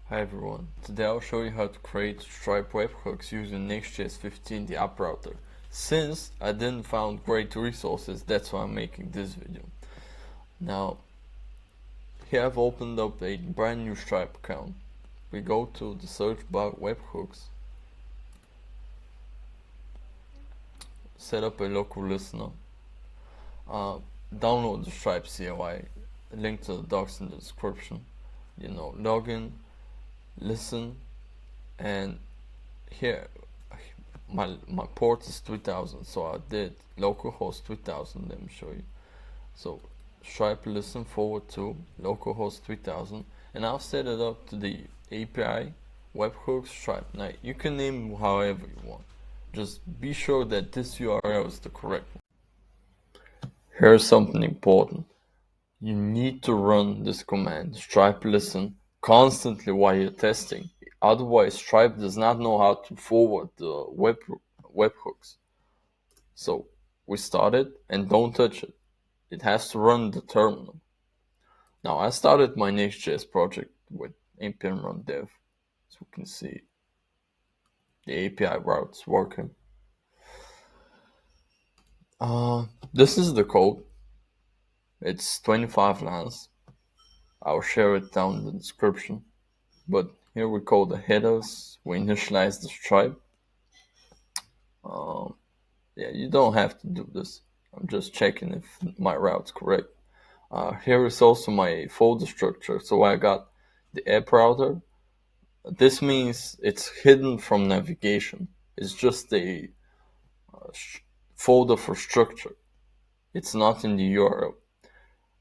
Hi everyone, today I'll show you how to create Stripe webhooks using Nextj 15, the app router. Since I didn't find great resources, that's why I'm making this video. Now, here I've opened up a brand new Stripe account. We go to the search bar webhooks, set up a local listener, download the Stripe CLI, link to the docs in the description, login, listen, and here my port is 3000, so I did localhost 3000. Let me show you. So Stripe listen forward to localhost 3000, and I'll set it up to the API webhooks Stripe. Now you can name it however you want, just be sure that this URL is the correct one. Here's something important: you need to run this command Stripe listen constantly while you're testing. Otherwise, Stripe does not know how to forward the webhooks. So we start it and don't touch it. It has to run the terminal. Now I started my Nextj project with npm run dev, so you can see the API routes working. This is the code. It's 25 lines. I'll share it down in the description. But here we call the headers, we initialize the Stripe. Yeah, you don't have to do this. I'm just checking if my route's correct. Here is also my folder structure. So I got the app router. This means it's hidden from navigation. It's just a folder for structure. It's not in the URL.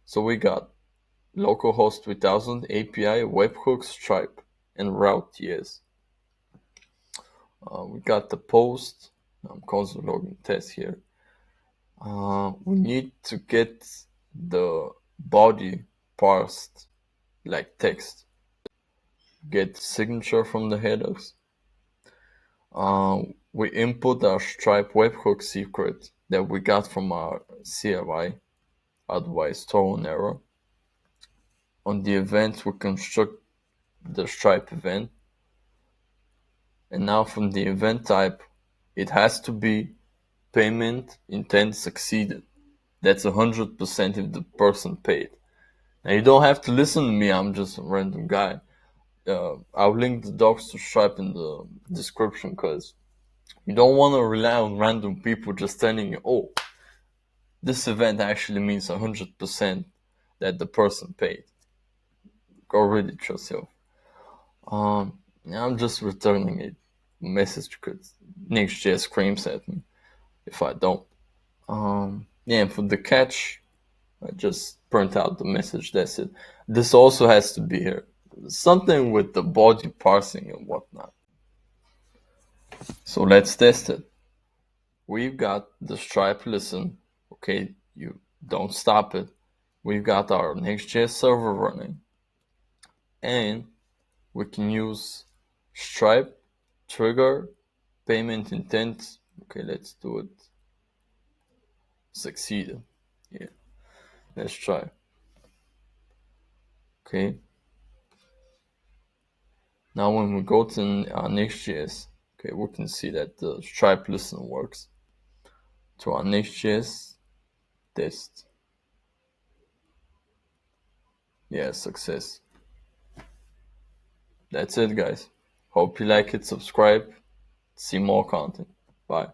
So we got localhost 3000 API, webhooks, Stripe, and route.ts. We got the post. I'm console logging test here. We need to get the body parsed like text. Get the signature from the headers. We input our Stripe webhook secret that we got from our CLI, otherwise throw an error. On the event, we construct the Stripe event. And now from the event type, it has to be payment intent succeeded. That's 100% if the person paid. Now you don't have to listen to me, I'm just a random guy. I'll link the docs to Stripe in the description, because you don't want to rely on random people just telling you, oh, this event actually means 100% that the person paid. Go read it yourself. I'm just returning a message because Nextj screams at me if I don't. Yeah, and for the catch, I just print out the message, that's it. This also has to be here. Something with the body parsing and whatnot. So let's test it. We've got the Stripe listen. Okay, you don't stop it. We've got our Nextj server running. And we can use Stripe trigger payment intent. Okay, let's do it. Succeeded. Yeah, let's try. Okay. Now when we go to our Next.js, okay, we can see that the Stripe listen works. To our Next.js test. Yeah, success. That's it, guys. Hope you like it. Subscribe. See more content. Bye.